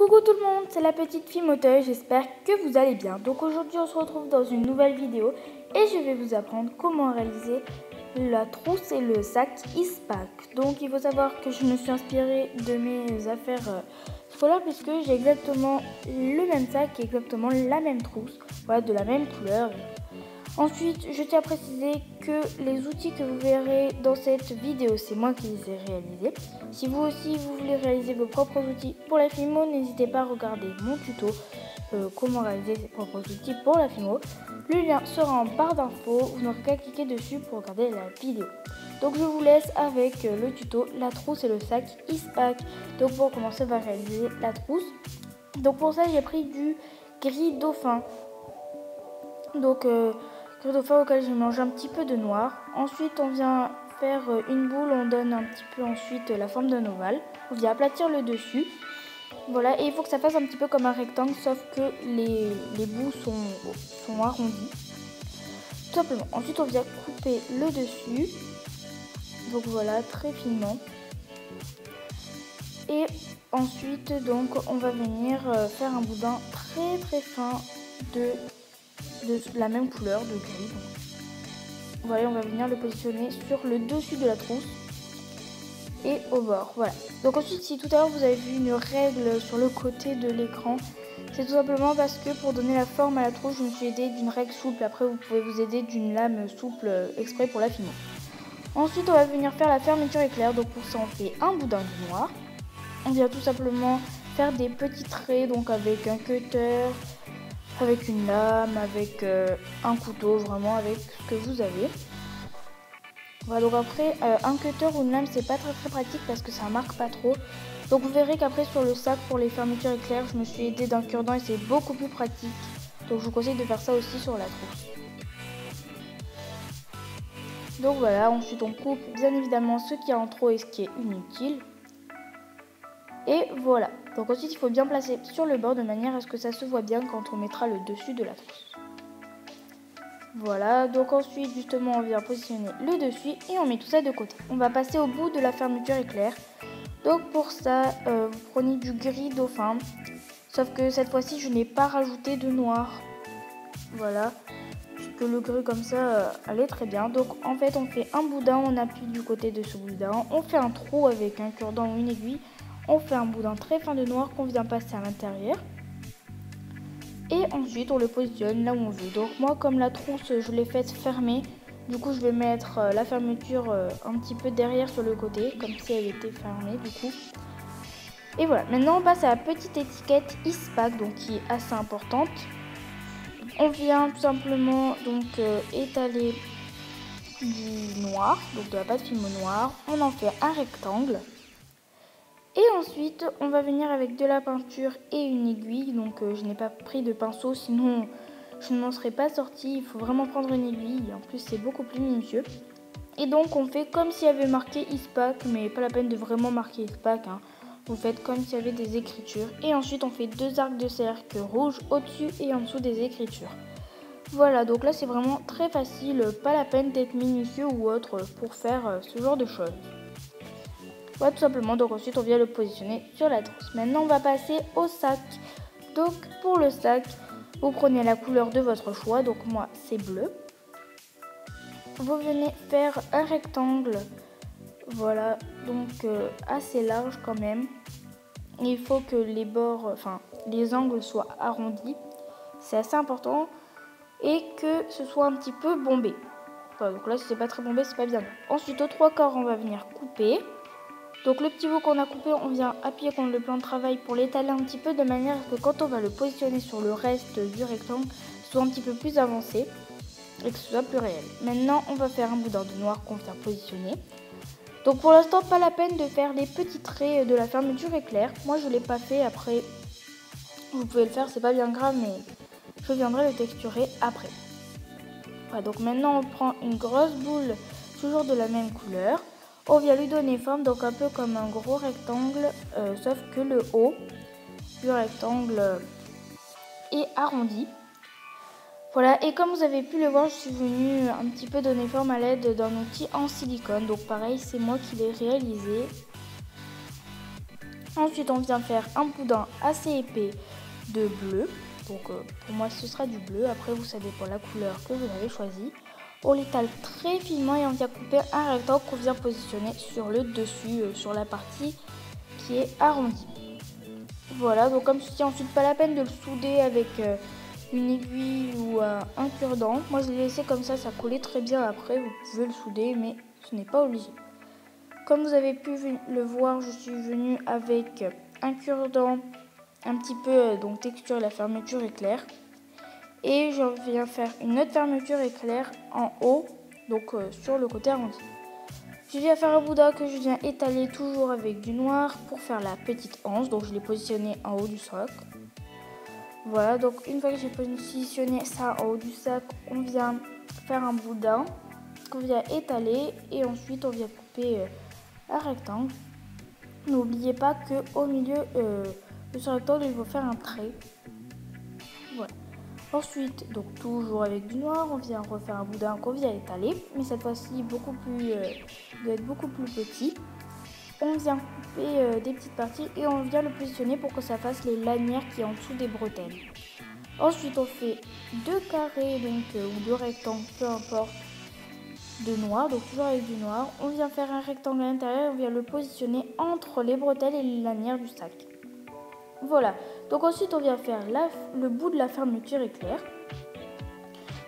Coucou tout le monde, c'est la petite fille Moteuil, j'espère que vous allez bien. Donc aujourd'hui on se retrouve dans une nouvelle vidéo et je vais vous apprendre comment réaliser la trousse et le sac Eastpak. Donc il faut savoir que je me suis inspirée de mes affaires scolaires puisque j'ai exactement le même sac et exactement la même trousse, voilà, de la même couleur. Ensuite, je tiens à préciser que les outils que vous verrez dans cette vidéo, c'est moi qui les ai réalisés. Si vous aussi vous voulez réaliser vos propres outils pour la Fimo, n'hésitez pas à regarder mon tuto comment réaliser ses propres outils pour la Fimo. Le lien sera en barre d'infos, vous n'aurez qu'à cliquer dessus pour regarder la vidéo. Donc je vous laisse avec le tuto, la trousse et le sac Eastpak. Donc pour commencer, on va réaliser la trousse. Donc pour ça, j'ai pris du gris dauphin. Donc gris dauphin auquel j'ai mélangé un petit peu de noir. Ensuite on vient faire une boule, on donne un petit peu ensuite la forme d'un ovale. On vient aplatir le dessus. Voilà, et il faut que ça fasse un petit peu comme un rectangle, sauf que les bouts sont arrondis. Tout simplement. Ensuite on vient couper le dessus. Donc voilà, très finement. Et ensuite donc on va venir faire un boudin très fin de la même couleur de gris. Voilà, on va venir le positionner sur le dessus de la trousse et au bord. Voilà. Donc ensuite, si tout à l'heure vous avez vu une règle sur le côté de l'écran, c'est tout simplement parce que pour donner la forme à la trousse, je me suis aidée d'une règle souple. Après, vous pouvez vous aider d'une lame souple exprès pour la Fimo. Ensuite, on va venir faire la fermeture éclair. Donc pour ça, on fait un boudin de noir. On vient tout simplement faire des petits traits, donc avec un cutter, avec une lame, avec un couteau, vraiment avec ce que vous avez. Voilà, donc après un cutter ou une lame, c'est pas très pratique parce que ça marque pas trop. Donc vous verrez qu'après sur le sac pour les fermetures éclairs, je me suis aidée d'un cure-dent et c'est beaucoup plus pratique. Donc je vous conseille de faire ça aussi sur la trousse. Donc voilà, ensuite on coupe bien évidemment ce qui est en trop et ce qui est inutile. Et voilà, donc ensuite il faut bien placer sur le bord de manière à ce que ça se voit bien quand on mettra le dessus de la trousse. Voilà, donc ensuite justement on vient positionner le dessus et on met tout ça de côté. On va passer au bout de la fermeture éclair. Donc pour ça, vous prenez du gris dauphin, sauf que cette fois-ci je n'ai pas rajouté de noir. Voilà, puisque le gris comme ça allait très bien. Donc en fait on fait un boudin, on appuie du côté de ce boudin, on fait un trou avec un cure-dent ou une aiguille. On fait un boudin très fin de noir qu'on vient passer à l'intérieur. Et ensuite on le positionne là où on veut. Donc moi comme la trousse je l'ai faite fermée, du coup je vais mettre la fermeture un petit peu derrière sur le côté, comme si elle était fermée du coup. Et voilà, maintenant on passe à la petite étiquette Eastpak, donc qui est assez importante. On vient tout simplement donc étaler du noir, donc de la pâte Fimo noire. On en fait un rectangle. Et ensuite, on va venir avec de la peinture et une aiguille. Donc, je n'ai pas pris de pinceau, sinon je ne m'en serais pas sortie. Il faut vraiment prendre une aiguille. En plus, c'est beaucoup plus minutieux. Et donc, on fait comme s'il y avait marqué Eastpak, mais pas la peine de vraiment marquer Eastpak. Hein. Vous faites comme s'il y avait des écritures. Et ensuite, on fait deux arcs de cercle rouge au-dessus et en dessous des écritures. Voilà, donc là, c'est vraiment très facile. Pas la peine d'être minutieux ou autre pour faire ce genre de choses. Voilà, tout simplement, donc ensuite on vient le positionner sur la trousse. Maintenant on va passer au sac. Donc pour le sac, vous prenez la couleur de votre choix, donc moi c'est bleu. Vous venez faire un rectangle, voilà, donc assez large quand même. Il faut que les bords, enfin les angles soient arrondis, c'est assez important. Et que ce soit un petit peu bombé. Voilà, donc là si c'est pas très bombé, c'est pas bien. Ensuite aux trois quarts on va venir couper. Donc le petit bout qu'on a coupé, on vient appuyer contre le plan de travail pour l'étaler un petit peu de manière que quand on va le positionner sur le reste du rectangle, ce soit un petit peu plus avancé et que ce soit plus réel. Maintenant, on va faire un boudin de noir qu'on vient positionner. Donc pour l'instant, pas la peine de faire des petits traits de la fermeture éclair. Moi, je ne l'ai pas fait. Après, vous pouvez le faire, c'est pas bien grave, mais je viendrai le texturer après. Voilà, donc maintenant, on prend une grosse boule, toujours de la même couleur. On vient lui donner forme, donc un peu comme un gros rectangle, sauf que le haut du rectangle est arrondi. Voilà, et comme vous avez pu le voir, je suis venue un petit peu donner forme à l'aide d'un outil en silicone. Donc pareil, c'est moi qui l'ai réalisé. Ensuite, on vient faire un boudin assez épais de bleu. Donc pour moi, ce sera du bleu. Après, ça dépend de la couleur que vous avez choisie. On l'étale très finement et on vient couper un rectangle qu'on vient positionner sur le dessus, sur la partie qui est arrondie. Voilà, donc comme ceci, ensuite pas la peine de le souder avec une aiguille ou un cure-dent. Moi je l'ai laissé comme ça collait très bien après, vous pouvez le souder mais ce n'est pas obligé. Comme vous avez pu le voir, je suis venue avec un cure-dent un petit peu donc texture, la fermeture éclair. Et je viens faire une autre fermeture éclair en haut, donc sur le côté arrondi. Je viens faire un boudin que je viens étaler toujours avec du noir pour faire la petite anse. Donc je l'ai positionné en haut du sac. Voilà, donc une fois que j'ai positionné ça en haut du sac, on vient faire un boudin qu'on vient étaler et ensuite on vient couper un rectangle. N'oubliez pas qu'au milieu de ce rectangle, il faut faire un trait. Voilà. Ensuite, donc toujours avec du noir, on vient refaire un boudin qu'on vient étaler, mais cette fois-ci doit être beaucoup plus petit. On vient couper des petites parties et on vient le positionner pour que ça fasse les lanières qui est en dessous des bretelles. Ensuite, on fait deux carrés ou deux rectangles, peu importe, de noir, donc toujours avec du noir. On vient faire un rectangle à l'intérieur et on vient le positionner entre les bretelles et les lanières du sac. Voilà, donc ensuite on vient faire le bout de la fermeture éclair.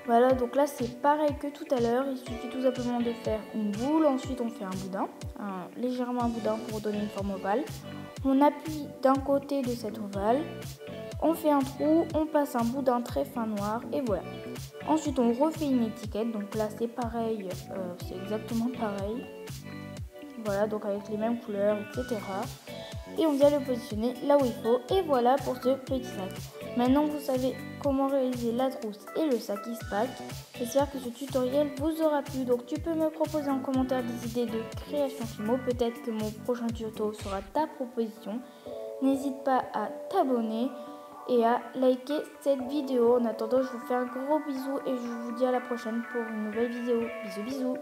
Voilà, donc là c'est pareil que tout à l'heure, il suffit tout simplement de faire une boule, ensuite on fait un boudin, légèrement un boudin pour donner une forme ovale. On appuie d'un côté de cet ovale, on fait un trou, on passe un boudin très fin noir et voilà. Ensuite on refait une étiquette, donc là c'est pareil, c'est exactement pareil. Voilà, donc avec les mêmes couleurs, etc. Et on vient le positionner là où il faut. Et voilà pour ce petit sac. Maintenant vous savez comment réaliser la trousse et le sac Eastpak. J'espère que ce tutoriel vous aura plu. Donc tu peux me proposer en commentaire des idées de création Fimo. Peut-être que mon prochain tuto sera ta proposition. N'hésite pas à t'abonner et à liker cette vidéo. En attendant, je vous fais un gros bisou et je vous dis à la prochaine pour une nouvelle vidéo. Bisous bisous.